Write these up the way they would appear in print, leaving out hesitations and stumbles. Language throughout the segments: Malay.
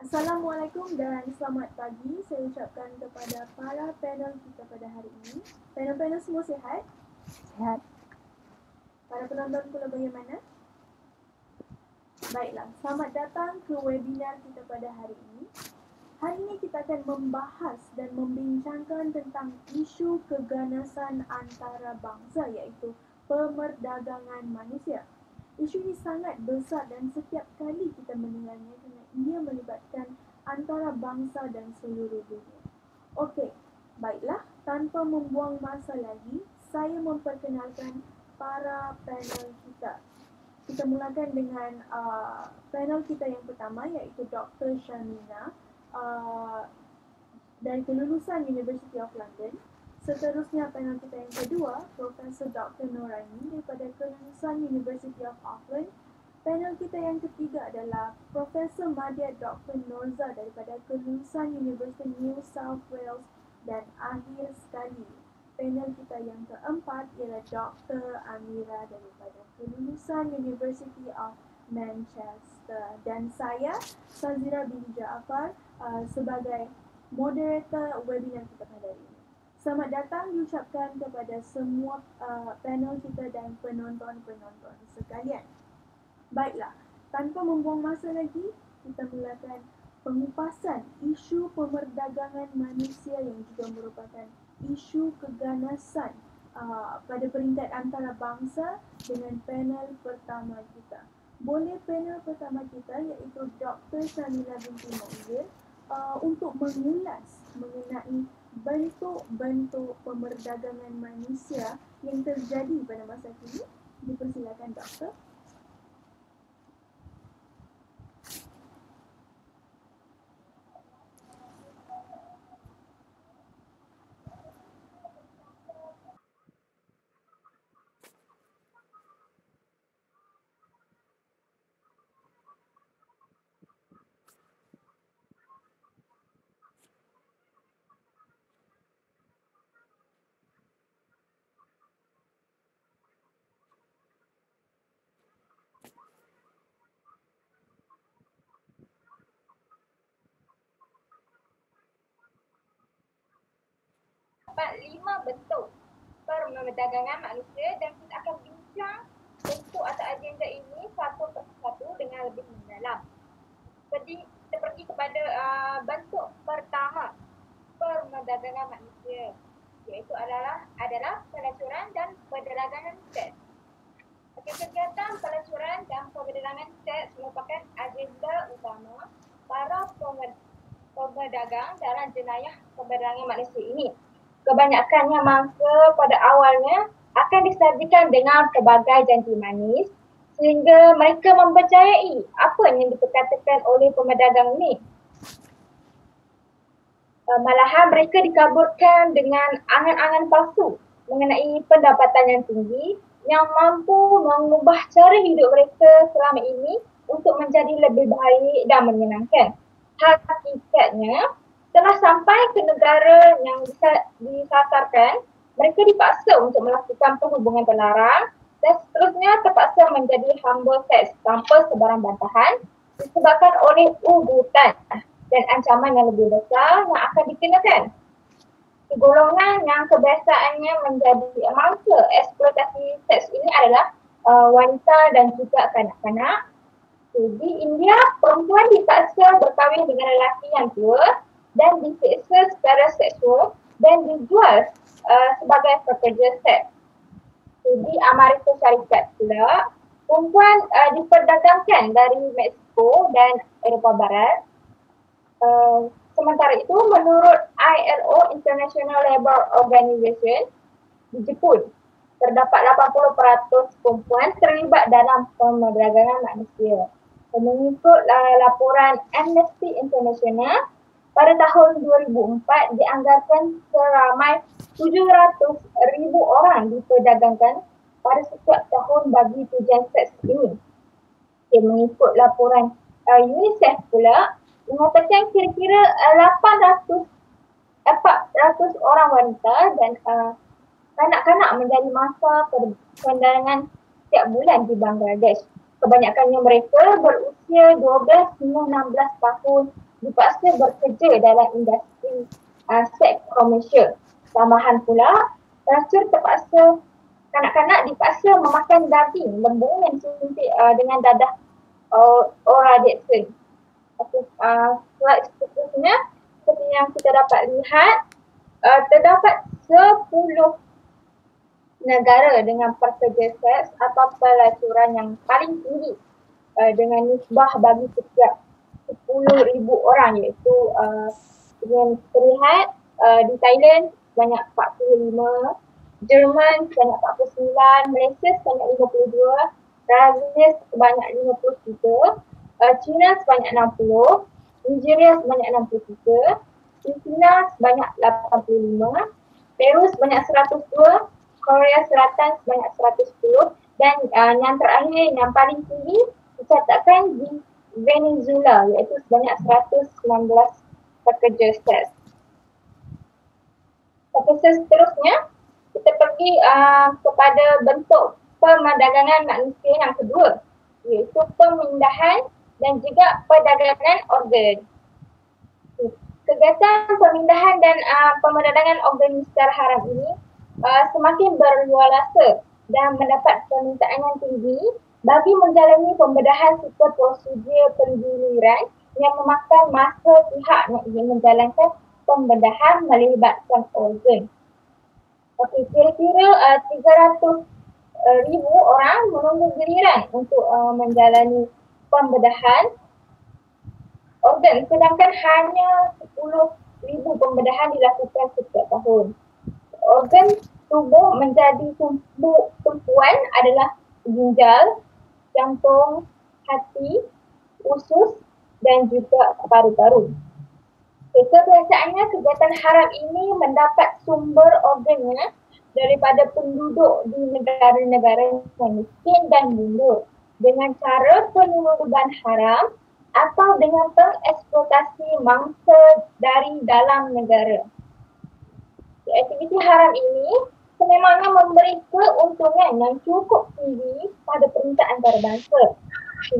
Assalamualaikum dan selamat pagi. Saya ucapkan kepada para panel kita pada hari ini. Panel-panel semua sihat? Sihat. Para penonton pula bagaimana? Baiklah, selamat datang ke webinar kita pada hari ini. Hari ini kita akan membahas dan membincangkan tentang isu keganasan antarabangsa iaitu pemerdagangan manusia. Isu ini sangat besar dan setiap kali kita mendengarnya kerana ia melibatkan antarabangsa dan seluruh dunia. Okey, baiklah, tanpa membuang masa lagi, saya memperkenalkan para panel kita. Kita mulakan dengan panel kita yang pertama iaitu Dr. Shamina dari kelulusan University of London. Seterusnya panel kita yang kedua, Profesor Dr. Noraini daripada kelulusan University of Auckland. Panel kita yang ketiga adalah Profesor Madya Dr. Norza daripada kelulusan University New South Wales. Dan akhir sekali, panel kita yang keempat ialah Dr. Amira daripada kelulusan University of Manchester. Dan saya, Sazira binti Jaafar, sebagai moderator webinar kita pada hari ini. Selamat datang diucapkan kepada semua panel kita dan penonton-penonton sekalian. Baiklah, tanpa membuang masa lagi, kita mulakan pengupasan isu pemerdagangan manusia yang juga merupakan isu keganasan pada peringkat antarabangsa dengan panel pertama kita. Boleh panel pertama kita iaitu Dr. Shamila binti Mauzil untuk mengulas mengenai bentuk-bentuk pemerdagangan manusia yang terjadi pada masa kini. Dipersilakan Doktor. Dapat 5 bentuk perdagangan manusia dan kita akan bincang bentuk atau agenda ini satu persatu dengan lebih mendalam. Jadi kita pergi kepada bentuk pertama perdagangan manusia, iaitu adalah pelacuran dan perdagangan seks. Kegiatan pelacuran dan perdagangan seks merupakan agenda utama para pedagang dalam jenayah perdagangan manusia ini. Kebanyakannya mangsa pada awalnya akan disajikan dengan pelbagai janji manis sehingga mereka mempercayai apa yang diperkatakan oleh pedagang ini. Malahan mereka dikaburkan dengan angan-angan palsu mengenai pendapatan yang tinggi yang mampu mengubah cara hidup mereka selama ini untuk menjadi lebih baik dan menyenangkan. Hakikatnya, setelah sampai ke negara yang disasarkan, mereka dipaksa untuk melakukan perhubungan terlarang dan seterusnya terpaksa menjadi hamba seks tanpa sebarang bantahan disebabkan oleh ugutan dan ancaman yang lebih besar yang akan dikenakan. Golongan yang kebiasaannya menjadi mangsa eksploitasi seks ini adalah wanita dan juga kanak-kanak. Di India, perempuan dipaksa berkahwin dengan lelaki yang tua dan diseksa secara seksual dan dijual sebagai pekerja seks. Di Amerika Syarikat pula, perempuan diperdagangkan dari Mexico dan Eropah Barat. Sementara itu, menurut ILO International Labour Organization di Jepun, terdapat 80% perempuan terlibat dalam perdagangan manusia. Mengikut laporan Amnesty International, pada tahun 2004 dianggarkan seramai 700,000 orang diperdagangkan pada setiap tahun bagi tujuan seks ini. Mengikut laporan UNICEF pula, mengatakan kira-kira 400 orang wanita dan kanak-kanak menjadi mangsa perdagangan setiap bulan di Bangladesh. Kebanyakannya mereka berusia 12 hingga 16 tahun dipaksa bekerja dalam industri seks komersial. Tambahan pula, pelacur terpaksa, kanak-kanak dipaksa memakan daging lembu yang disuntik dengan dadah oral Dixon. Slide seterusnya, seperti yang kita dapat lihat, terdapat 10 negara dengan pekerja seks atau pelacuran yang paling tinggi dengan nisbah bagi setiap 10,000 orang, iaitu yang terlihat di Thailand sebanyak 45, Jerman sebanyak 49, Malaysia sebanyak 52, Brazil sebanyak 53, China sebanyak 60, Nigeria sebanyak 63, Filipina sebanyak 85, Peru sebanyak 102, Korea Selatan sebanyak 110 dan yang terakhir yang paling tinggi dicatatkan di Venezuela, iaitu sebanyak 119 pekerja seks. Okey, seterusnya kita pergi kepada bentuk pemerdagangan manusia yang kedua, iaitu pemindahan dan juga perdagangan organ. Kegiatan pemindahan dan pemerdagangan organ secara haram ini semakin berluasan dan mendapat permintaan yang tinggi bagi menjalani pembedahan serta prosedur penggiliran yang memakan masa pihak yang ingin menjalankan pembedahan melibatkan organ. Okey, kira-kira 300,000 orang menunggu giliran untuk menjalani pembedahan organ, sedangkan hanya 10,000 pembedahan dilakukan setiap tahun. Organ tubuh menjadi tumpuan adalah ginjal, jantung, hati, usus dan juga paru-paru. Kebiasaannya kegiatan haram ini mendapat sumber organnya daripada penduduk di negara-negara yang miskin dan mundur dengan cara penyelundupan haram atau dengan pengeksploitasi mangsa dari dalam negara. Aktiviti haram ini sememangnya memberi keuntungan yang cukup tinggi pada peringkat antarabangsa.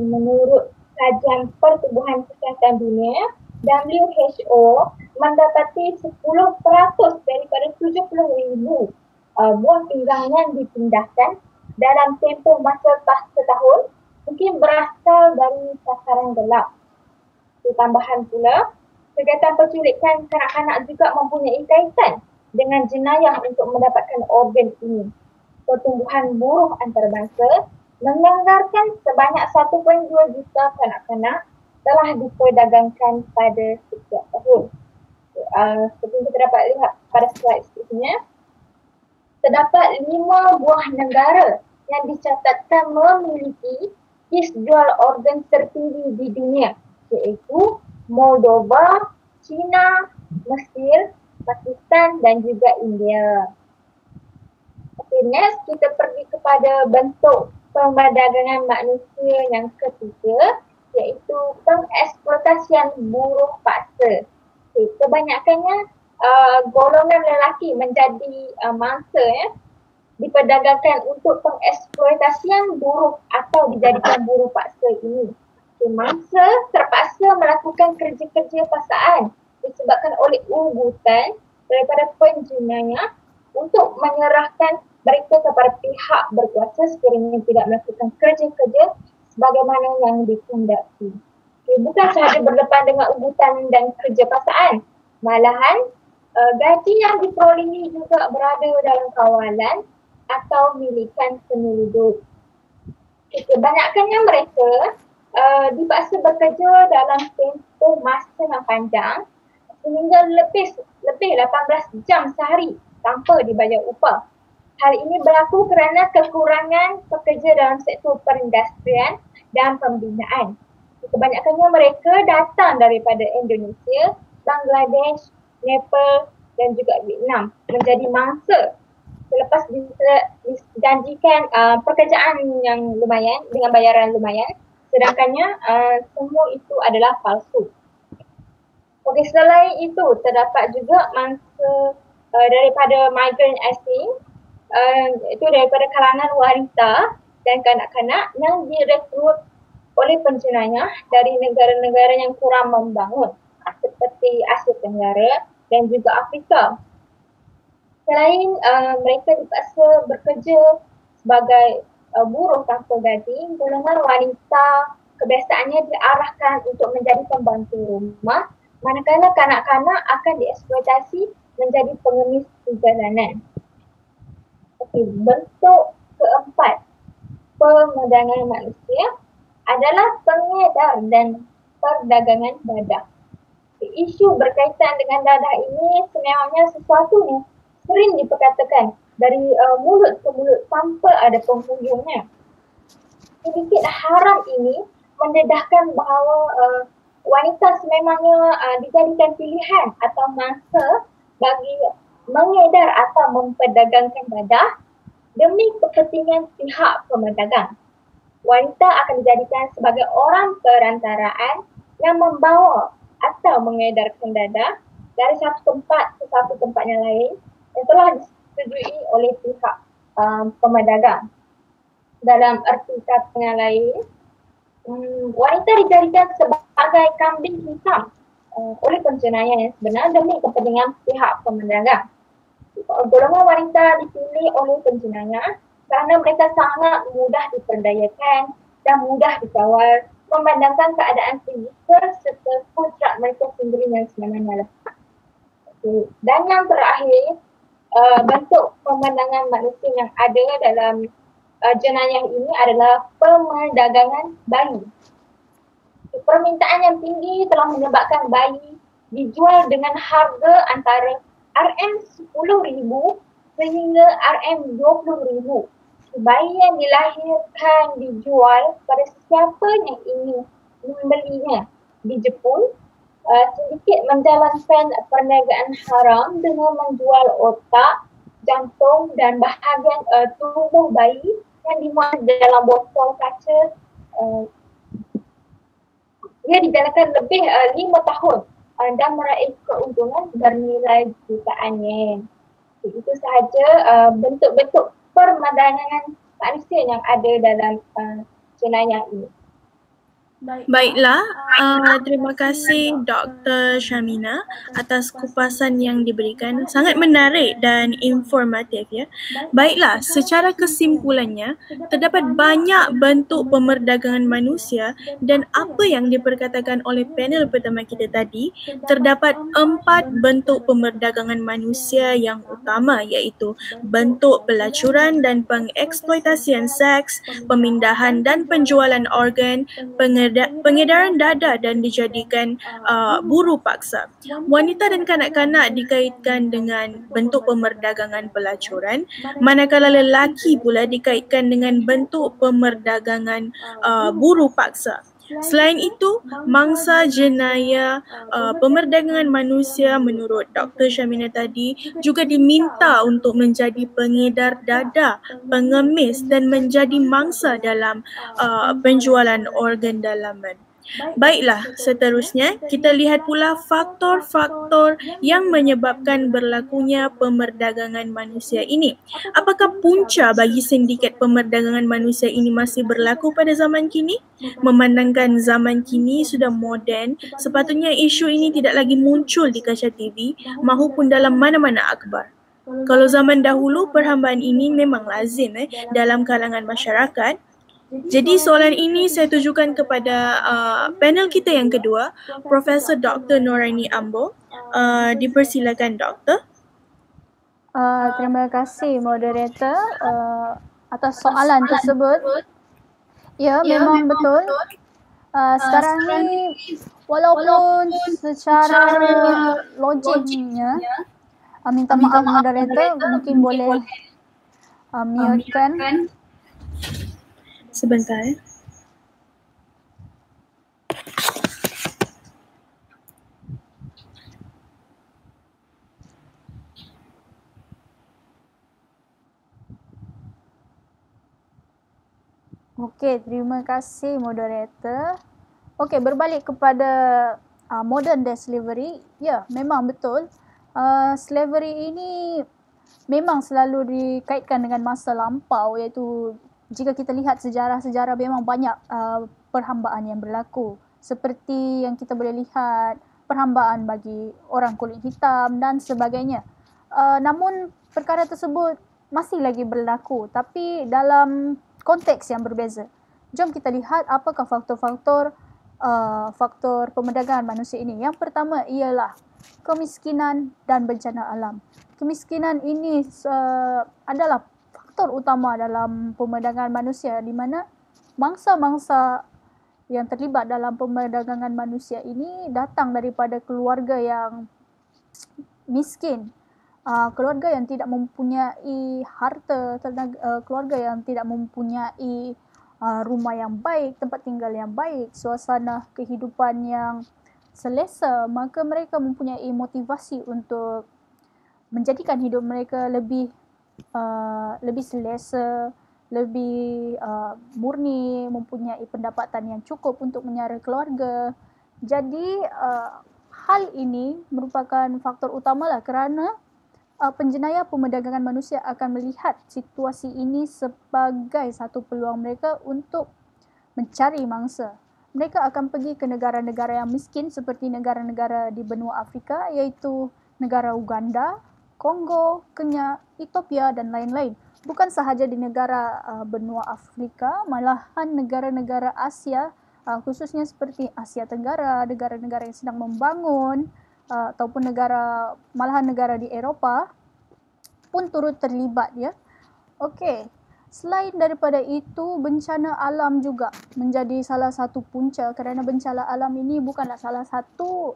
Menurut kajian Pertubuhan Kesihatan Dunia, WHO mendapati 10% daripada 70,000 buah pinggang yang dipindahkan dalam tempoh masa setahun mungkin berasal dari pasaran gelap. Tambahan pula, kegiatan penculikan kanak-kanak juga mempunyai kaitan dengan jenayah untuk mendapatkan organ ini. Pertumbuhan buruh antarabangsa menganggarkan sebanyak 1.2 juta kanak-kanak telah diperdagangkan pada setiap tahun. Seperti kita dapat lihat pada slide seterusnya, terdapat 5 buah negara yang dicatatkan memiliki kes jual organ tertinggi di dunia, iaitu Moldova, China, Mesir, Pakistan dan juga India. Okay, next kita pergi kepada bentuk perdagangan manusia yang ketiga, iaitu pengeksploitasian buruh paksa. Okay, kebanyakannya golongan lelaki menjadi mangsa diperdagangkan untuk pengeksploitasian buruh atau dijadikan buruh paksa ini. Okay, mangsa terpaksa melakukan kerja-kerja paksaan disebabkan oleh ugutan daripada penjenayah untuk menyerahkan mereka kepada pihak berkuasa sekiranya tidak melakukan kerja-kerja sebagaimana yang dikehendaki. Okay, bukan sahaja berdepan dengan ugutan dan kerja paksaan, malahan gaji yang diperolehi juga berada dalam kawalan atau milikan penyelundup. Okay, kebanyakannya mereka dipaksa bekerja dalam tempoh masa yang panjang sehingga lebih 18 jam sehari tanpa dibayar upah. Hal ini berlaku kerana kekurangan pekerja dalam sektor perindustrian dan pembinaan. Kebanyakannya mereka datang daripada Indonesia, Bangladesh, Nepal dan juga Vietnam menjadi mangsa selepas dijanjikan pekerjaan yang lumayan dengan bayaran lumayan, sedangkannya semua itu adalah palsu. Okey, selain itu terdapat juga mangsa daripada migrant asing, itu daripada kalangan wanita dan kanak-kanak yang direkrut oleh penjenayah dari negara-negara yang kurang membangun seperti Asia Tenggara dan juga Afrika. Selain mereka dipaksa bekerja sebagai buruh tanpa gaji, golongan wanita kebiasaannya diarahkan untuk menjadi pembantu rumah, manakala kanak-kanak akan dieksploitasi menjadi pengemis di jalanan. Okey, bentuk keempat perdagangan manusia adalah pengedar dan perdagangan dadah. Isu berkaitan dengan dadah ini sebenarnya sesuatu yang sering diperkatakan dari mulut ke mulut tanpa ada penghujungnya. Sedikit haram ini mendedahkan bahawa wanita sememangnya dijadikan pilihan atau mangsa bagi mengedar atau memperdagangkan dadah demi kepentingan pihak pemedagang. Wanita akan dijadikan sebagai orang perantaraan yang membawa atau mengedarkan dadah dari satu tempat ke satu tempat yang lain yang telah disetujui oleh pihak pemedagang. Dalam arti kata yang lain, wanita dijadikan sebagai kambing hitam oleh penjenayah yang sebenar demi kepentingan pihak pemedagang. Golongan wanita dipilih oleh penjenayah kerana mereka sangat mudah diperdayakan dan mudah dikawal, memandangkan keadaan fizikal serta kodrat mereka sendiri yang sebenarnya. Dan yang terakhir, bentuk pemandangan manusia yang ada dalam jenayah ini adalah pemerdagangan bayi. Permintaan yang tinggi telah menyebabkan bayi dijual dengan harga antara RM10,000 sehingga RM20,000. Bayi yang dilahirkan dijual pada sesiapa yang ingin membelinya di Jepun, sedikit menjalankan perniagaan haram dengan menjual otak, jantung dan bahagian tubuh bayi yang dimuat dalam botol kaca. Ia dijalankan lebih 5 tahun dan meraih keuntungan bernilai jutaan yen. Itu sahaja bentuk-bentuk permandangan manusia yang ada dalam jenayah ini. Baiklah, terima kasih Dr. Syamina atas kupasan yang diberikan. Sangat menarik dan informatif ya. Baiklah, secara kesimpulannya, terdapat banyak bentuk pemerdagangan manusia dan apa yang diperkatakan oleh panel pertama kita tadi, terdapat 4 bentuk pemerdagangan manusia yang utama iaitu bentuk pelacuran dan pengeksploitasian seks, pemindahan dan penjualan organ, pengedaran dadah dan dijadikan buruh paksa. Wanita dan kanak-kanak dikaitkan dengan bentuk pemerdagangan pelacuran, manakala lelaki pula dikaitkan dengan bentuk pemerdagangan buruh paksa. Selain itu, mangsa jenayah pemerdagangan manusia menurut Dr. Syamina tadi juga diminta untuk menjadi pengedar dadah, pengemis dan menjadi mangsa dalam penjualan organ dalaman. Baiklah, seterusnya kita lihat pula faktor-faktor yang menyebabkan berlakunya pemerdagangan manusia ini. Apakah punca bagi sindiket pemerdagangan manusia ini masih berlaku pada zaman kini? Memandangkan zaman kini sudah moden, sepatutnya isu ini tidak lagi muncul di kaca TV mahupun dalam mana-mana akhbar. Kalau zaman dahulu, perhambaan ini memang lazim dalam kalangan masyarakat. Jadi soalan ini saya tujukan kepada panel kita yang kedua, Profesor Dr. Noraini Ambo. Dipersilakan Doktor. Terima kasih moderator atas soalan tersebut. Ya, memang betul. Sekarang ni walaupun secara logiknya, minta maaf moderator, mungkin boleh mute-kan. Sebentar. Okey, terima kasih moderator. Okey, berbalik kepada modern day slavery. Ya, memang betul. Slavery ini memang selalu dikaitkan dengan masa lampau, iaitu jika kita lihat sejarah-sejarah memang banyak perhambaan yang berlaku. Seperti yang kita boleh lihat perhambaan bagi orang kulit hitam dan sebagainya. Namun perkara tersebut masih lagi berlaku tapi dalam konteks yang berbeza. Jom kita lihat apakah faktor-faktor pemerdagangan manusia ini. Yang pertama ialah kemiskinan dan bencana alam. Kemiskinan ini adalah faktor utama dalam pemerdagangan manusia, di mana mangsa-mangsa yang terlibat dalam pemerdagangan manusia ini datang daripada keluarga yang miskin, keluarga yang tidak mempunyai harta, keluarga yang tidak mempunyai rumah yang baik, tempat tinggal yang baik, suasana kehidupan yang selesa, maka mereka mempunyai motivasi untuk menjadikan hidup mereka lebih selesa, lebih murni, mempunyai pendapatan yang cukup untuk menyara keluarga. Jadi hal ini merupakan faktor utamalah kerana penjenayah pemerdagangan manusia akan melihat situasi ini sebagai satu peluang mereka untuk mencari mangsa. Mereka akan pergi ke negara-negara yang miskin seperti negara-negara di benua Afrika, iaitu negara Uganda, Kongo, Kenya, Ethiopia dan lain-lain. Bukan sahaja di negara benua Afrika, malahan negara-negara Asia, khususnya seperti Asia Tenggara, negara-negara yang sedang membangun, ataupun malahan negara di Eropah pun turut terlibat ya. Okey. Selain daripada itu, bencana alam juga menjadi salah satu punca kerana bencana alam ini bukanlah salah satu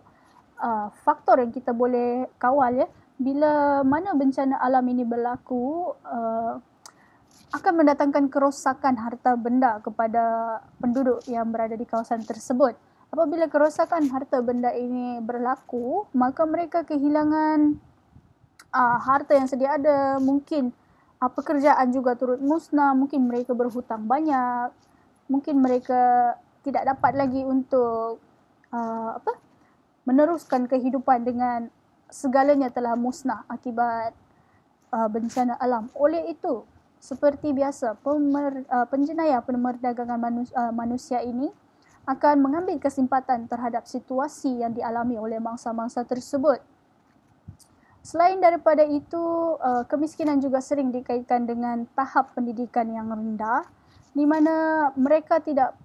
faktor yang kita boleh kawal ya. Bila mana bencana alam ini berlaku, akan mendatangkan kerosakan harta benda kepada penduduk yang berada di kawasan tersebut. Apabila kerosakan harta benda ini berlaku, maka mereka kehilangan harta yang sedia ada, mungkin pekerjaan juga turut musnah, mungkin mereka berhutang banyak, mungkin mereka tidak dapat lagi untuk meneruskan kehidupan dengan segalanya telah musnah akibat bencana alam. Oleh itu, seperti biasa, penjenayah pemerdagangan manusia ini akan mengambil kesempatan terhadap situasi yang dialami oleh mangsa-mangsa tersebut. Selain daripada itu, kemiskinan juga sering dikaitkan dengan tahap pendidikan yang rendah, di mana mereka tidak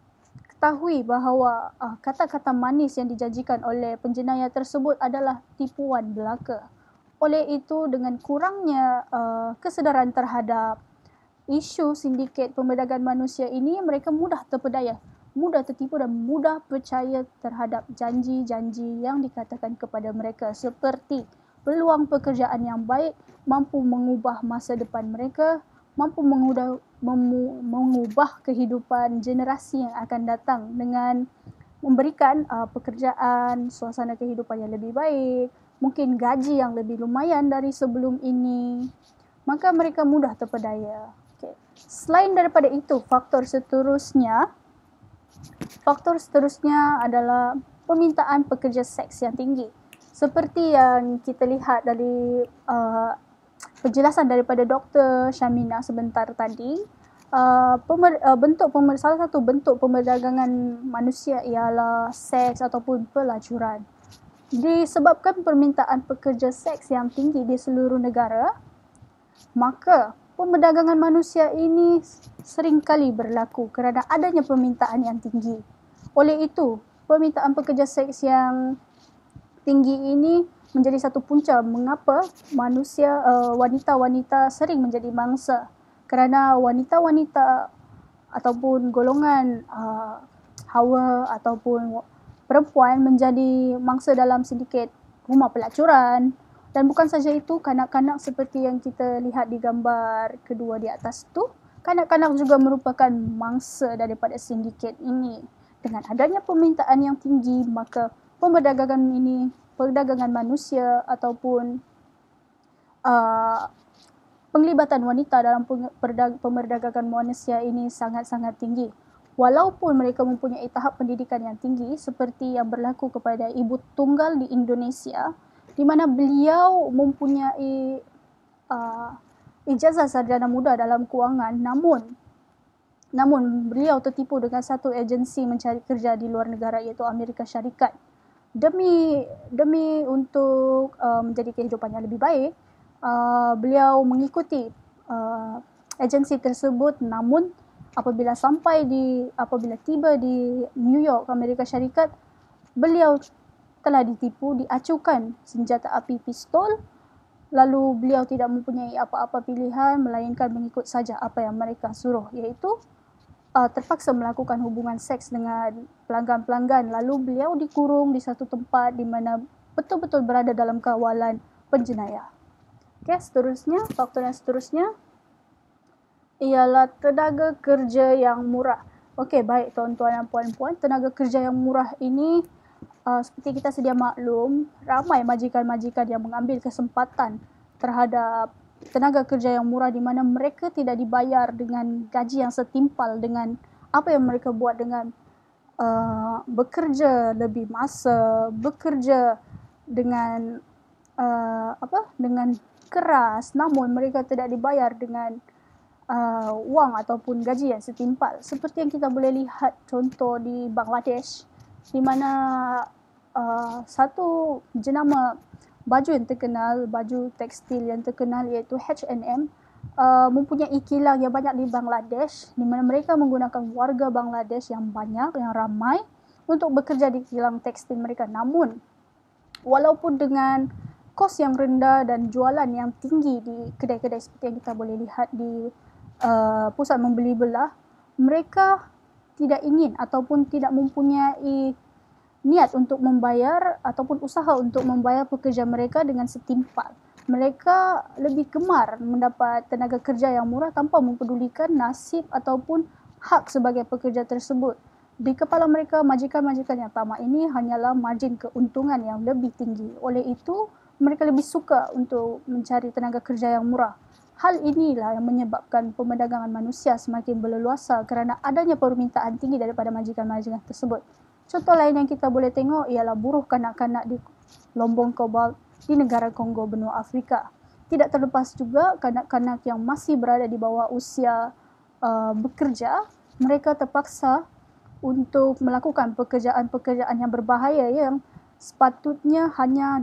ketahui bahawa kata-kata manis yang dijanjikan oleh penjenayah tersebut adalah tipuan belaka. Oleh itu, dengan kurangnya kesedaran terhadap isu sindiket pemerdagangan manusia ini, mereka mudah terpedaya, mudah tertipu dan mudah percaya terhadap janji-janji yang dikatakan kepada mereka seperti peluang pekerjaan yang baik, mampu mengubah masa depan mereka, mampu mengubah kehidupan generasi yang akan datang dengan memberikan pekerjaan, suasana kehidupan yang lebih baik, mungkin gaji yang lebih lumayan dari sebelum ini, maka mereka mudah terpedaya. Okay. Selain daripada itu, faktor seterusnya adalah permintaan pekerja seks yang tinggi. Seperti yang kita lihat dari penjelasan daripada Dr. Syamina sebentar tadi, salah satu bentuk pemerdagangan manusia ialah seks ataupun pelacuran. Disebabkan permintaan pekerja seks yang tinggi di seluruh negara, maka pemerdagangan manusia ini seringkali berlaku kerana adanya permintaan yang tinggi. Oleh itu, permintaan pekerja seks yang tinggi ini menjadi satu punca mengapa wanita-wanita sering menjadi mangsa, kerana wanita-wanita ataupun golongan Hawa ataupun perempuan menjadi mangsa dalam sindiket rumah pelacuran. Dan bukan saja itu, kanak-kanak seperti yang kita lihat di gambar kedua di atas tu, kanak-kanak juga merupakan mangsa daripada sindiket ini. Dengan adanya permintaan yang tinggi, maka perdagangan manusia ataupun penglibatan wanita dalam pemerdagangan manusia ini sangat-sangat tinggi. Walaupun mereka mempunyai tahap pendidikan yang tinggi seperti yang berlaku kepada ibu tunggal di Indonesia, di mana beliau mempunyai ijazah sarjana muda dalam kewangan, namun beliau tertipu dengan satu agensi mencari kerja di luar negara iaitu Amerika Syarikat. demi untuk menjadi kehidupan yang lebih baik, beliau mengikuti agensi tersebut. Namun apabila tiba di New York, Amerika Syarikat, beliau telah ditipu, diacukan senjata api pistol, lalu beliau tidak mempunyai apa-apa pilihan melainkan mengikut saja apa yang mereka suruh, iaitu terpaksa melakukan hubungan seks dengan pelanggan-pelanggan. Lalu beliau dikurung di satu tempat di mana betul-betul berada dalam kawalan penjenayah. Okey, seterusnya, faktor yang seterusnya ialah tenaga kerja yang murah. Okey, baik tuan-tuan dan puan-puan, tenaga kerja yang murah ini seperti kita sedia maklum, ramai majikan-majikan yang mengambil kesempatan terhadap tenaga kerja yang murah, di mana mereka tidak dibayar dengan gaji yang setimpal dengan apa yang mereka buat, dengan bekerja lebih masa, bekerja dengan dengan keras, namun mereka tidak dibayar dengan wang ataupun gaji yang setimpal. Seperti yang kita boleh lihat contoh di Bangladesh, di mana satu jenama baju yang terkenal, baju tekstil yang terkenal iaitu H&M, mempunyai kilang yang banyak di Bangladesh, di mana mereka menggunakan warga Bangladesh yang banyak, yang ramai untuk bekerja di kilang tekstil mereka. Namun walaupun dengan kos yang rendah dan jualan yang tinggi di kedai-kedai seperti yang kita boleh lihat di pusat membeli belah, mereka tidak ingin ataupun tidak mempunyai niat untuk membayar ataupun usaha untuk membayar pekerja mereka dengan setimpal. Mereka lebih gemar mendapat tenaga kerja yang murah tanpa mempedulikan nasib ataupun hak sebagai pekerja tersebut. Di kepala mereka, majikan-majikan yang tamak ini hanyalah margin keuntungan yang lebih tinggi. Oleh itu, mereka lebih suka untuk mencari tenaga kerja yang murah. Hal inilah yang menyebabkan pemerdagangan manusia semakin berleluasa kerana adanya permintaan tinggi daripada majikan-majikan tersebut. Contoh lain yang kita boleh tengok ialah buruh kanak-kanak di Lombong Kobalt di negara Kongo benua Afrika. Tidak terlepas juga kanak-kanak yang masih berada di bawah usia bekerja, mereka terpaksa untuk melakukan pekerjaan-pekerjaan yang berbahaya yang sepatutnya hanya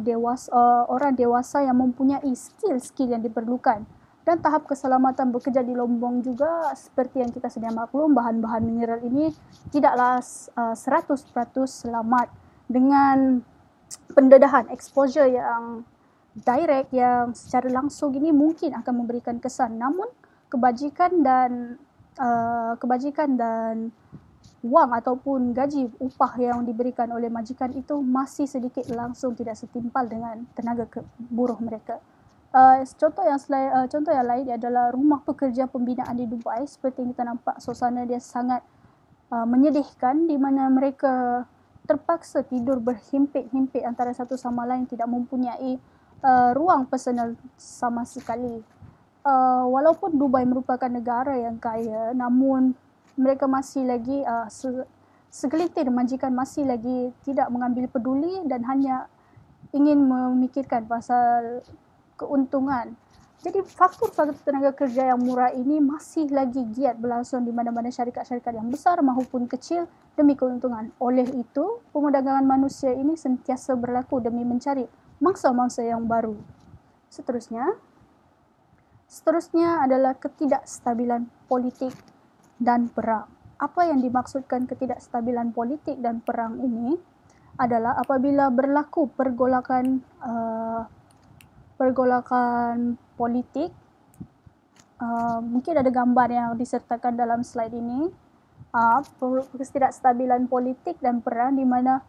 orang dewasa yang mempunyai skill-skill yang diperlukan. Dan tahap keselamatan bekerja di Lombong juga seperti yang kita sedia maklum, bahan-bahan mineral ini tidaklah 100% selamat. Dengan pendedahan exposure yang direct, yang secara langsung ini mungkin akan memberikan kesan, namun kebajikan dan wang ataupun gaji upah yang diberikan oleh majikan itu masih sedikit langsung tidak setimpal dengan tenaga buruh mereka. Contoh yang lain adalah rumah pekerja pembinaan di Dubai. Seperti yang kita nampak, suasana dia sangat menyedihkan, di mana mereka terpaksa tidur berhimpit-himpit antara satu sama lain, tidak mempunyai ruang personal sama sekali. Walaupun Dubai merupakan negara yang kaya, namun mereka masih lagi segelintir majikan masih lagi tidak mengambil peduli dan hanya ingin memikirkan pasal keuntungan. Jadi faktor-faktor tenaga kerja yang murah ini masih lagi giat berlangsung di mana-mana syarikat-syarikat yang besar maupun kecil demi keuntungan. Oleh itu, pemerdagangan manusia ini sentiasa berlaku demi mencari mangsa-mangsa yang baru. Seterusnya adalah ketidakstabilan politik dan perang. Apa yang dimaksudkan ketidakstabilan politik dan perang ini adalah apabila berlaku pergolakan politik. Mungkin ada gambar yang disertakan dalam slide ini. Ketidakstabilan politik dan perang, di mana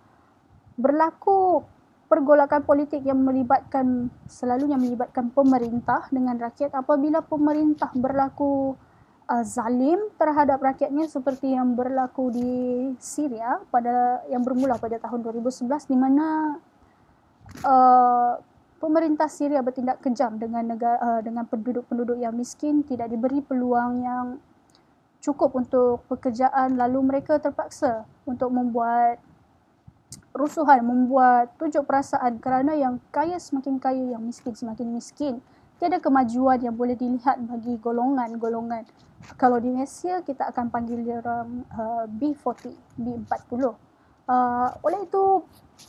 berlaku pergolakan politik yang selalunya melibatkan pemerintah dengan rakyat. Apabila pemerintah berlaku zalim terhadap rakyatnya, seperti yang berlaku di Syria yang bermula pada tahun 2011, di mana pemerintah Syria bertindak kejam dengan penduduk-penduduk yang miskin, tidak diberi peluang yang cukup untuk pekerjaan, lalu mereka terpaksa untuk membuat rusuhan, membuat tunjuk perasaan kerana yang kaya semakin kaya, yang miskin semakin miskin. Tiada kemajuan yang boleh dilihat bagi golongan-golongan. Kalau di Malaysia, kita akan panggil dia orang B40, B40. Oleh itu,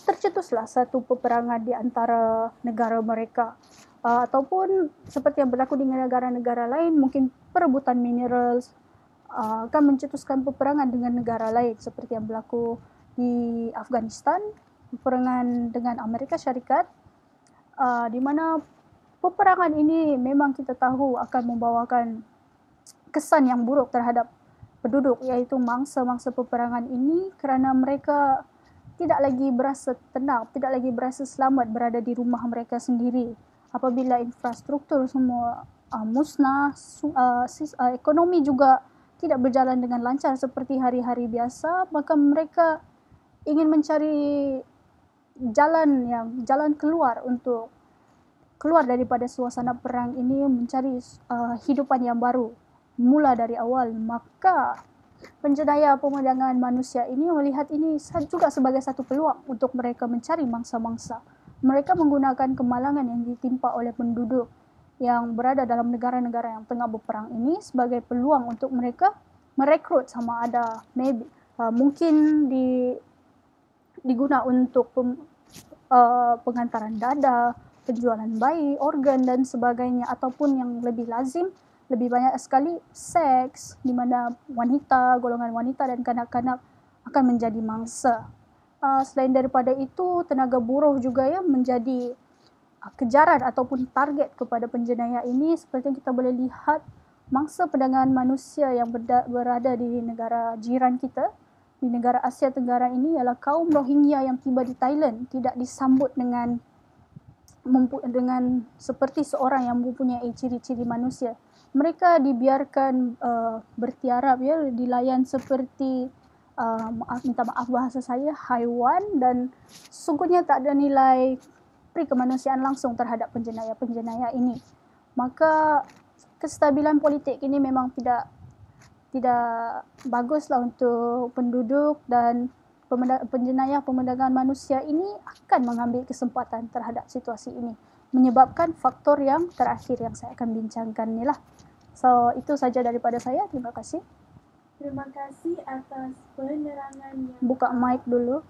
tercetuslah satu peperangan di antara negara mereka. Ataupun seperti yang berlaku di negara-negara lain, mungkin perebutan mineral akan mencetuskan peperangan dengan negara lain seperti yang berlaku di Afghanistan, peperangan dengan Amerika Syarikat, di mana peperangan ini memang kita tahu akan membawakan kesan yang buruk terhadap penduduk, iaitu mangsa-mangsa peperangan ini, kerana mereka tidak lagi berasa tenang, tidak lagi berasa selamat berada di rumah mereka sendiri. Apabila infrastruktur semua musnah, ekonomi juga tidak berjalan dengan lancar seperti hari-hari biasa, maka mereka ingin mencari jalan keluar untuk keluar daripada suasana perang ini, mencari hidupan yang baru, mula dari awal. Maka penjenayah pemandangan manusia ini melihat ini juga sebagai satu peluang untuk mereka mencari mangsa-mangsa. Mereka menggunakan kemalangan yang ditimpa oleh penduduk yang berada dalam negara-negara yang tengah berperang ini sebagai peluang untuk mereka merekrut, sama ada mungkin diguna untuk pengantaran dada, penjualan bayi, organ dan sebagainya, ataupun yang lebih lazim, lebih banyak sekali seks, di mana wanita, golongan wanita dan kanak-kanak akan menjadi mangsa. Selain daripada itu, tenaga buruh juga ya menjadi kejaran ataupun target kepada penjenayah ini. Seperti yang kita boleh lihat, mangsa perdagangan manusia yang berada di negara jiran kita, di negara Asia Tenggara ini, ialah kaum Rohingya yang tiba di Thailand, tidak disambut dengan seperti seorang yang mempunyai ciri-ciri manusia. Mereka dibiarkan bertiarap, ya, dilayan seperti minta maaf bahasa saya, haiwan, dan sungguhnya tak ada nilai kemanusiaan langsung terhadap penjenayah ini. Maka kestabilan politik ini memang tidak baguslah untuk penduduk, dan penjenayah pemandangan manusia ini akan mengambil kesempatan terhadap situasi ini, menyebabkan faktor yang terakhir yang saya akan bincangkan ni lah. So, itu saja daripada saya. Terima kasih. Terima kasih atas penerangan yang... Buka mic dulu.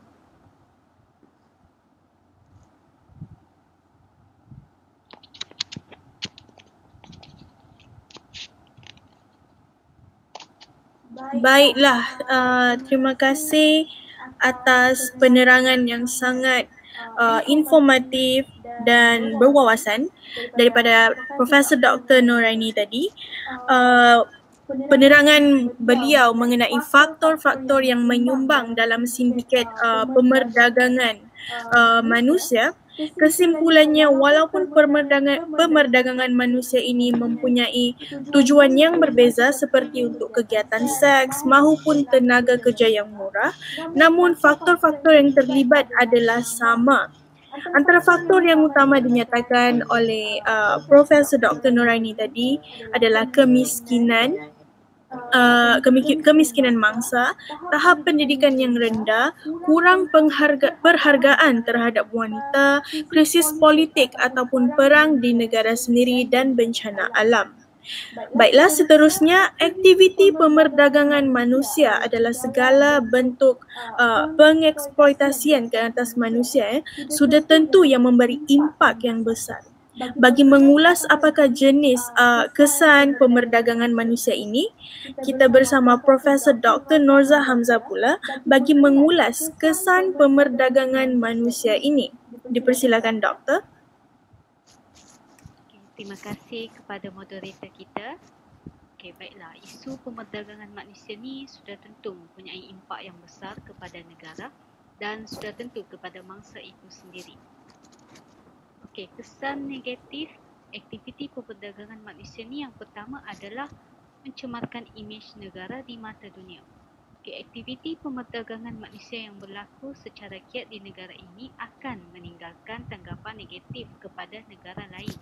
Baiklah, terima kasih atas penerangan yang sangat informatif dan berwawasan daripada Profesor Dr. Noraini tadi. Penerangan beliau mengenai faktor-faktor yang menyumbang dalam sindiket pemerdagangan manusia. Kesimpulannya, walaupun pemerdagangan manusia ini mempunyai tujuan yang berbeza seperti untuk kegiatan seks maupun tenaga kerja yang murah, namun faktor-faktor yang terlibat adalah sama. Antara faktor yang utama dinyatakan oleh Profesor Dr. Noraini tadi adalah kemiskinan, kemiskinan mangsa, tahap pendidikan yang rendah, kurang perhargaan terhadap wanita, krisis politik ataupun perang di negara sendiri dan bencana alam. Baiklah, seterusnya, aktiviti pemerdagangan manusia adalah segala bentuk pengeksploitasian ke atas manusia, sudah tentu yang memberi impak yang besar. Bagi mengulas apakah jenis kesan pemerdagangan manusia ini, kita bersama Profesor Dr. Norza Hamzah pula bagi mengulas kesan pemerdagangan manusia ini. Dipersilakan, Doktor. Terima kasih kepada moderator kita. Okey, baiklah. Isu pemerdagangan manusia ni sudah tentu mempunyai impak yang besar kepada negara dan sudah tentu kepada mangsa itu sendiri. Okey, kesan negatif aktiviti perdagangan manusia ni yang pertama adalah mencemarkan imej negara di mata dunia. Okey, aktiviti pemerdagangan manusia yang berlaku secara giat di negara ini akan meninggalkan tanggapan negatif kepada negara lain.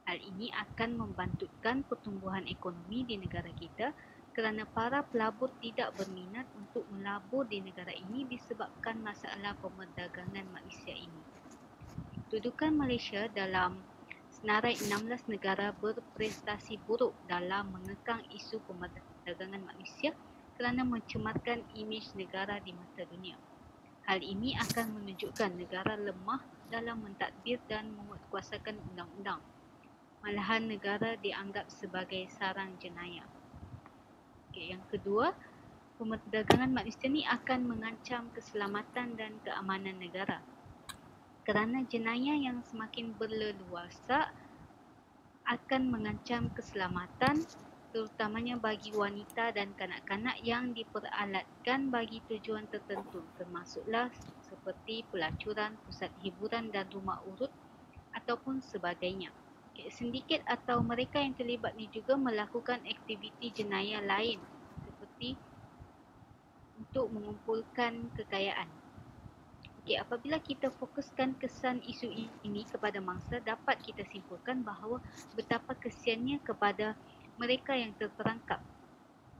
Hal ini akan membantutkan pertumbuhan ekonomi di negara kita kerana para pelabur tidak berminat untuk melabur di negara ini disebabkan masalah pemerdagangan manusia ini. Kedudukan Malaysia dalam senarai 16 negara berprestasi buruk dalam mengekang isu pemerdagangan manusia kerana mencemarkan imej negara di mata dunia. Hal ini akan menunjukkan negara lemah dalam mentadbir dan menguatkuasakan undang-undang. Malahan negara dianggap sebagai sarang jenayah. Yang kedua, pemerdagangan manusia ni akan mengancam keselamatan dan keamanan negara. Kerana jenayah yang semakin berleluasa akan mengancam keselamatan, terutamanya bagi wanita dan kanak-kanak yang diperalatkan bagi tujuan tertentu, termasuklah seperti pelacuran, pusat hiburan dan rumah urut ataupun sebagainya. Sindiket atau mereka yang terlibat ni juga melakukan aktiviti jenayah lain seperti untuk mengumpulkan kekayaan. Apabila kita fokuskan kesan isu ini kepada mangsa, dapat kita simpulkan bahawa betapa kesiannya kepada mereka yang terperangkap.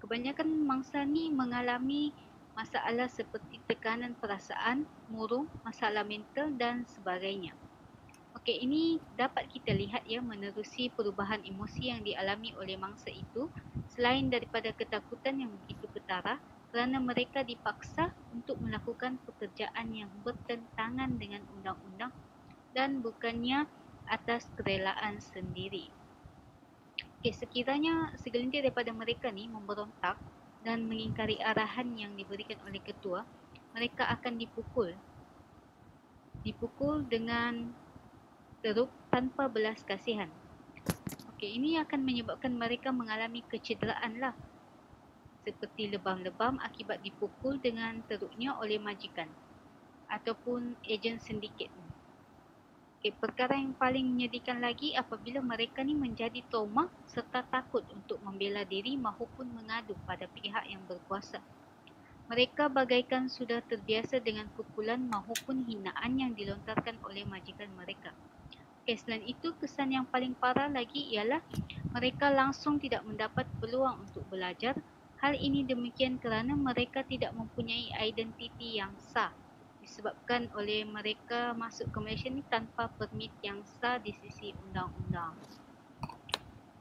Kebanyakan mangsa ni mengalami masalah seperti tekanan perasaan, murung, masalah mental dan sebagainya. Ini dapat kita lihat menerusi perubahan emosi yang dialami oleh mangsa itu selain daripada ketakutan yang begitu ketara kerana mereka dipaksa untuk melakukan pekerjaan yang bertentangan dengan undang-undang dan bukannya atas kerelaan sendiri. Sekiranya segelintir daripada mereka ni memberontak dan mengingkari arahan yang diberikan oleh ketua, mereka akan dipukul dengan teruk tanpa belas kasihan. Ini akan menyebabkan mereka mengalami kecederaan seperti lebam-lebam akibat dipukul dengan teruknya oleh majikan ataupun ejen sindiket. Perkara yang paling menyedihkan lagi apabila mereka ni menjadi trauma serta takut untuk membela diri maupun mengadu pada pihak yang berkuasa. Mereka bagaikan sudah terbiasa dengan pukulan maupun hinaan yang dilontarkan oleh majikan mereka. Selain itu, kesan yang paling parah lagi ialah mereka langsung tidak mendapat peluang untuk belajar. Hal ini demikian kerana mereka tidak mempunyai identiti yang sah disebabkan oleh mereka masuk ke Malaysia ni tanpa permit yang sah di sisi undang-undang.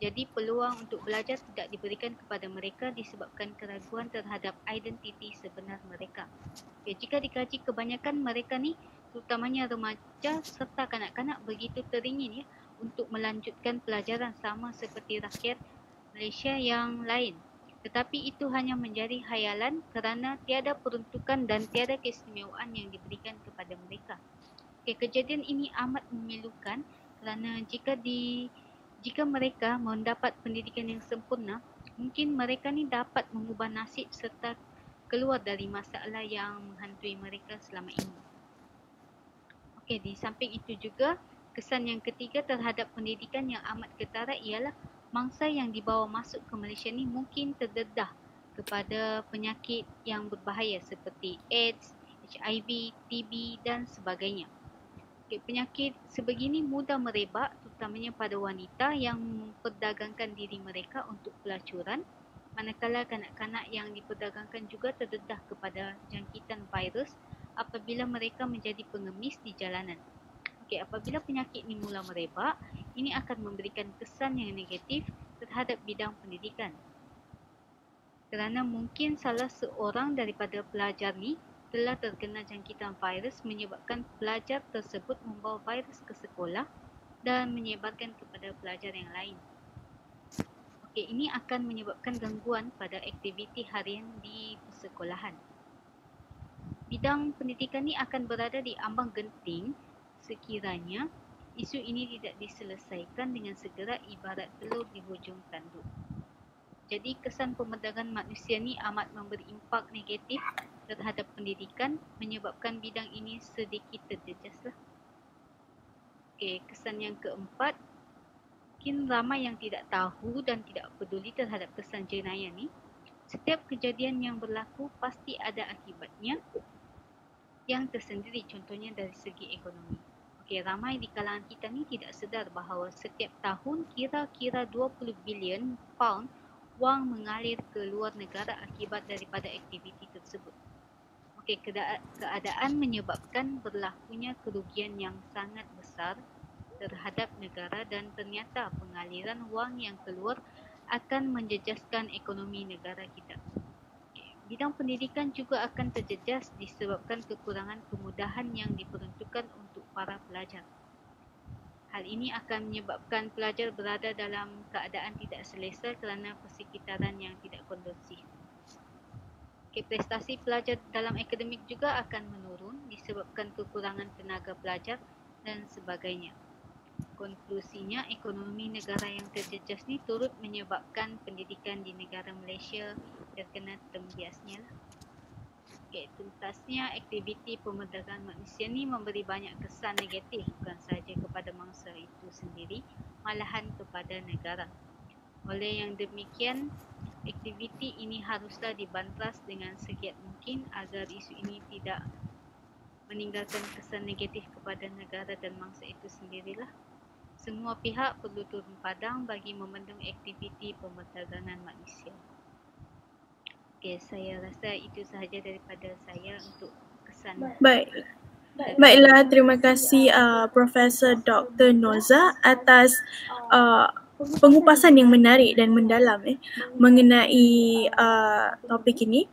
Jadi peluang untuk belajar tidak diberikan kepada mereka disebabkan keraguan terhadap identiti sebenar mereka. Jika dikaji, kebanyakan mereka ni terutamanya remaja serta kanak-kanak begitu teringin untuk melanjutkan pelajaran sama seperti rakyat Malaysia yang lain. Tetapi itu hanya menjadi khayalan kerana tiada peruntukan dan tiada keistimewaan yang diberikan kepada mereka. Kejadian ini amat memilukan kerana jika mereka mendapat pendidikan yang sempurna, mungkin mereka ni dapat mengubah nasib serta keluar dari masalah yang menghantui mereka selama ini. Di samping itu juga, kesan yang ketiga terhadap pendidikan yang amat ketara ialah mangsa yang dibawa masuk ke Malaysia ni mungkin terdedah kepada penyakit yang berbahaya seperti AIDS, HIV, TB dan sebagainya. Penyakit sebegini mudah merebak terutamanya pada wanita yang memperdagangkan diri mereka untuk pelacuran, manakala kanak-kanak yang diperdagangkan juga terdedah kepada jangkitan virus apabila mereka menjadi pengemis di jalanan. Apabila penyakit ini mula merebak, ini akan memberikan kesan yang negatif terhadap bidang pendidikan. Kerana mungkin salah seorang daripada pelajar ni telah terkena jangkitan virus menyebabkan pelajar tersebut membawa virus ke sekolah dan menyebarkan kepada pelajar yang lain. Ini akan menyebabkan gangguan pada aktiviti harian di persekolahan. Bidang pendidikan ni akan berada di ambang genting sekiranya isu ini tidak diselesaikan dengan segera ibarat telur di hujung tanduk. Jadi kesan pemerdagangan manusia ni amat memberi impak negatif terhadap pendidikan menyebabkan bidang ini sedikit terjejas. Kesan yang keempat, mungkin ramai yang tidak tahu dan tidak peduli terhadap kesan jenayah ni. Setiap kejadian yang berlaku pasti ada akibatnya yang tersendiri, contohnya dari segi ekonomi. Ramai di kalangan kita ni tidak sedar bahawa setiap tahun kira-kira 20 bilion pound wang mengalir ke luar negara akibat daripada aktiviti tersebut. Keadaan menyebabkan berlakunya kerugian yang sangat besar terhadap negara dan ternyata pengaliran wang yang keluar akan menjejaskan ekonomi negara kita. Bidang pendidikan juga akan terjejas disebabkan kekurangan kemudahan yang diperuntukkan untuk para pelajar. Hal ini akan menyebabkan pelajar berada dalam keadaan tidak selesa kerana persekitaran yang tidak kondusif. Prestasi pelajar dalam akademik juga akan menurun disebabkan kekurangan tenaga pelajar dan sebagainya. Konklusinya, ekonomi negara yang terjejas ni turut menyebabkan pendidikan di negara Malaysia terkena tembiasnya. Tuntasnya, aktiviti pemerdagangan manusia ni memberi banyak kesan negatif bukan sahaja kepada mangsa itu sendiri, malahan kepada negara. Oleh yang demikian, aktiviti ini haruslah dibantas dengan segiat mungkin agar isu ini tidak meninggalkan kesan negatif kepada negara dan mangsa itu sendirilah. Semua pihak perlu turun padang bagi membendung aktiviti pemerdagangan manusia. Okey, saya rasa itu sahaja daripada saya untuk kesan. Baiklah, terima kasih Profesor Dr. Noza atas pengupasan yang menarik dan mendalam mengenai topik ini.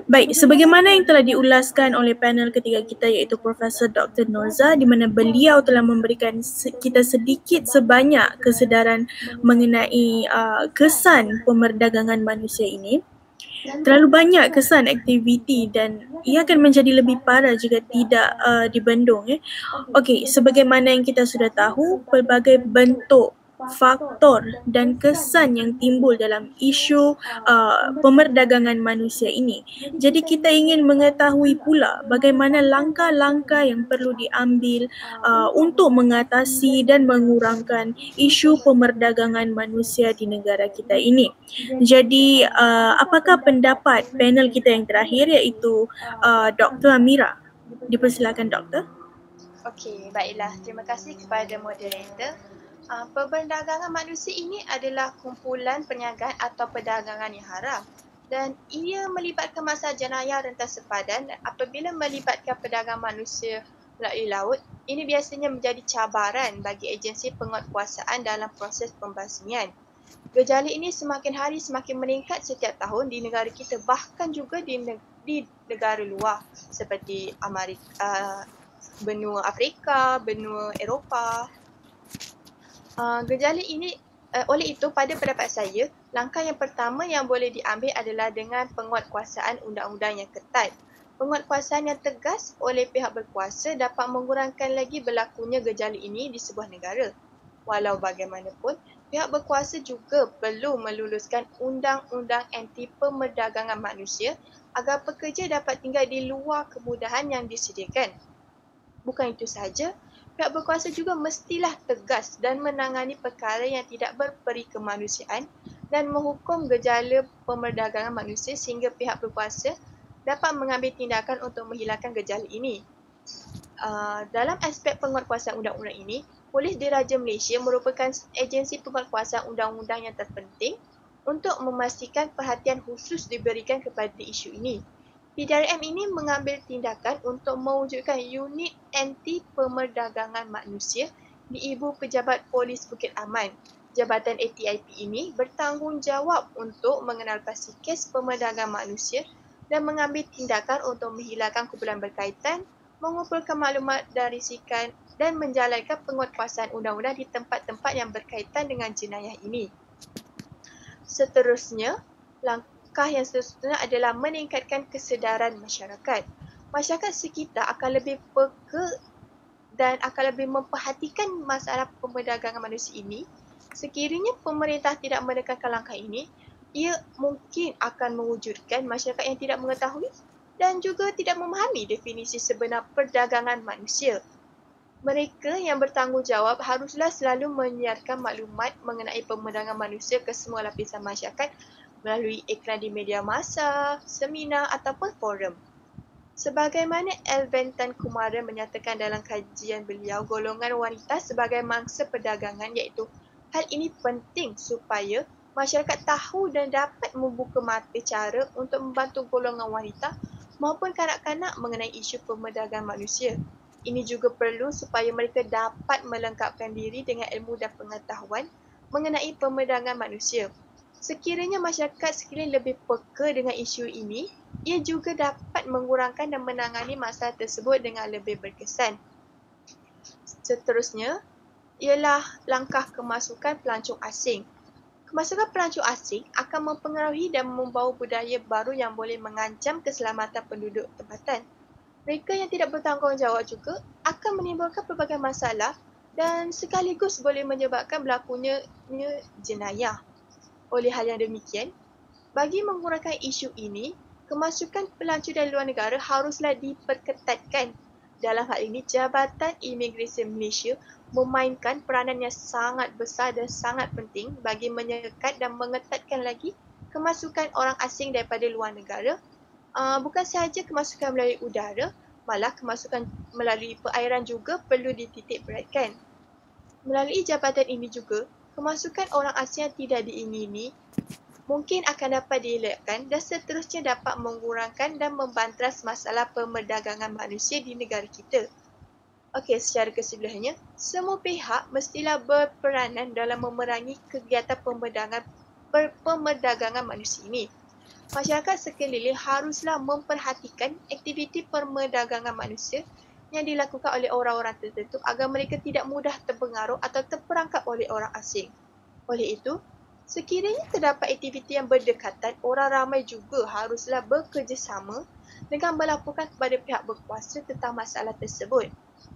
Baik, sebagaimana yang telah diulaskan oleh panel ketiga kita iaitu Profesor Dr. Noza, di mana beliau telah memberikan kita sedikit sebanyak kesedaran mengenai kesan pemerdagangan manusia ini. Terlalu banyak kesan aktiviti dan ia akan menjadi lebih parah jika tidak dibendung. Okey, sebagaimana yang kita sudah tahu, pelbagai bentuk, faktor dan kesan yang timbul dalam isu pemerdagangan manusia ini. Jadi kita ingin mengetahui pula bagaimana langkah-langkah yang perlu diambil untuk mengatasi dan mengurangkan isu pemerdagangan manusia di negara kita ini. Jadi apakah pendapat panel kita yang terakhir iaitu Dr. Amira? Dipersilakan Doktor. Okey, baiklah. Terima kasih kepada moderator. Perdagangan manusia ini adalah kumpulan perniagaan atau perdagangan yang haram dan ia melibatkan masa jenayah rentas sepadan. Apabila melibatkan perdagangan manusia melalui laut, ini biasanya menjadi cabaran bagi agensi penguatkuasaan dalam proses pembasmian. Gejala ini semakin hari semakin meningkat setiap tahun di negara kita, bahkan juga di negara luar seperti benua Afrika, benua Eropah. Gejala ini, oleh itu pada pendapat saya, langkah yang pertama yang boleh diambil adalah dengan penguatkuasaan undang-undang yang ketat. Penguatkuasaan yang tegas oleh pihak berkuasa dapat mengurangkan lagi berlakunya gejala ini di sebuah negara. Walau bagaimanapun, pihak berkuasa juga perlu meluluskan undang-undang anti pemerdagangan manusia agar pekerja dapat tinggal di luar kemudahan yang disediakan. Bukan itu sahaja, pihak berkuasa juga mestilah tegas dan menangani perkara yang tidak berperi kemanusiaan dan menghukum gejala pemerdagangan manusia sehingga pihak berkuasa dapat mengambil tindakan untuk menghilangkan gejala ini. Dalam aspek penguatkuasaan undang-undang ini, Polis Diraja Malaysia merupakan agensi penguatkuasaan undang-undang yang terpenting untuk memastikan perhatian khusus diberikan kepada isu ini. PDRM ini mengambil tindakan untuk mewujudkan unit anti pemerdagangan manusia di Ibu Pejabat Polis Bukit Aman. Jabatan ATIP ini bertanggungjawab untuk mengenalpasti kes pemerdagangan manusia dan mengambil tindakan untuk menghilangkan kumpulan berkaitan, mengumpulkan maklumat dari sikan dan menjalankan penguatkuasaan undang-undang di tempat-tempat yang berkaitan dengan jenayah ini. Seterusnya, langkah yang seterusnya adalah meningkatkan kesedaran masyarakat. Masyarakat sekitar akan lebih peka dan akan lebih memperhatikan masalah pemerdagangan manusia ini. Sekiranya pemerintah tidak menekankan langkah ini, ia mungkin akan mewujudkan masyarakat yang tidak mengetahui dan juga tidak memahami definisi sebenar perdagangan manusia. Mereka yang bertanggungjawab haruslah selalu menyiarkan maklumat mengenai pemerdagangan manusia ke semua lapisan masyarakat melalui iklan di media massa, seminar ataupun forum. Sebagaimana Elvan Tan Kumaran menyatakan dalam kajian beliau, golongan wanita sebagai mangsa perdagangan, iaitu hal ini penting supaya masyarakat tahu dan dapat membuka mata cara untuk membantu golongan wanita maupun kanak-kanak mengenai isu pemerdagangan manusia. Ini juga perlu supaya mereka dapat melengkapkan diri dengan ilmu dan pengetahuan mengenai pemerdagangan manusia. Sekiranya masyarakat sekeliling lebih peka dengan isu ini, ia juga dapat mengurangkan dan menangani masalah tersebut dengan lebih berkesan. Seterusnya, ialah langkah kemasukan pelancong asing. Kemasukan pelancong asing akan mempengaruhi dan membawa budaya baru yang boleh mengancam keselamatan penduduk tempatan. Mereka yang tidak bertanggungjawab juga akan menimbulkan pelbagai masalah dan sekaligus boleh menyebabkan berlakunya jenayah. Oleh hal yang demikian, bagi mengurangkan isu ini, kemasukan pelancong dari luar negara haruslah diperketatkan. Dalam hal ini, Jabatan Imigresen Malaysia memainkan peranan yang sangat besar dan sangat penting bagi menyekat dan mengetatkan lagi kemasukan orang asing daripada luar negara. Bukan sahaja kemasukan melalui udara, malah kemasukan melalui perairan juga perlu dititik beratkan. Melalui jabatan ini juga, kemasukan orang asing yang tidak diingini mungkin akan dapat dielakkan dan seterusnya dapat mengurangkan dan membantras masalah pemerdagangan manusia di negara kita. Okey, secara keseluruhannya, semua pihak mestilah berperanan dalam memerangi kegiatan pemerdagangan manusia ini. Masyarakat sekeliling haruslah memperhatikan aktiviti pemerdagangan manusia yang dilakukan oleh orang-orang tertentu agar mereka tidak mudah terpengaruh atau terperangkap oleh orang asing. Oleh itu, sekiranya terdapat aktiviti yang berdekatan, orang ramai juga haruslah bekerjasama dengan melaporkan kepada pihak berkuasa tentang masalah tersebut.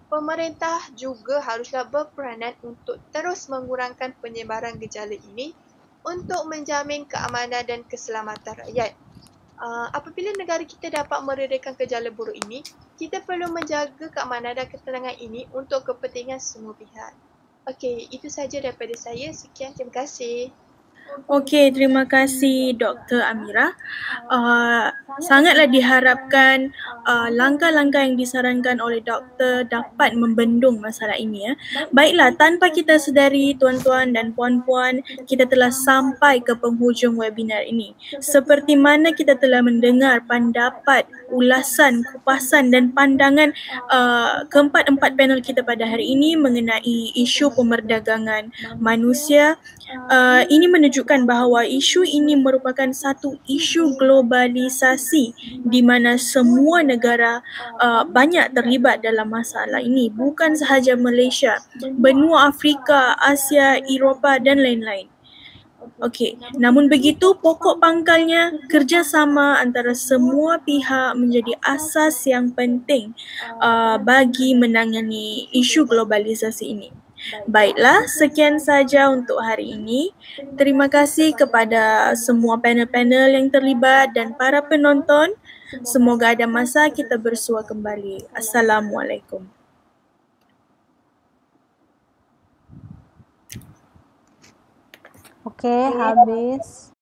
Pemerintah juga haruslah berperanan untuk terus mengurangkan penyebaran gejala ini untuk menjamin keamanan dan keselamatan rakyat. Apabila negara kita dapat meredakan gejala buruk ini, kita perlu menjaga keamanan dan ketenangan ini untuk kepentingan semua pihak. Okey, itu sahaja daripada saya. Sekian, terima kasih. Okey, terima kasih Dr. Amira. Sangatlah diharapkan langkah-langkah yang disarankan oleh doktor dapat membendung masalah ini. Baiklah, tanpa kita sedari tuan-tuan dan puan-puan, kita telah sampai ke penghujung webinar ini. Seperti mana kita telah mendengar pendapat, ulasan, kupasan dan pandangan keempat-empat panel kita pada hari ini mengenai isu pemerdagangan manusia. Ini menunjukkan bahawa isu ini merupakan satu isu globalisasi di mana semua negara banyak terlibat dalam masalah ini, bukan sahaja Malaysia, benua Afrika, Asia, Eropah dan lain-lain. Okey, namun begitu pokok pangkalnya kerjasama antara semua pihak menjadi asas yang penting bagi menangani isu globalisasi ini. Baiklah, sekian saja untuk hari ini. Terima kasih kepada semua panel-panel yang terlibat dan para penonton. Semoga ada masa kita bersua kembali. Assalamualaikum. Okey, habis.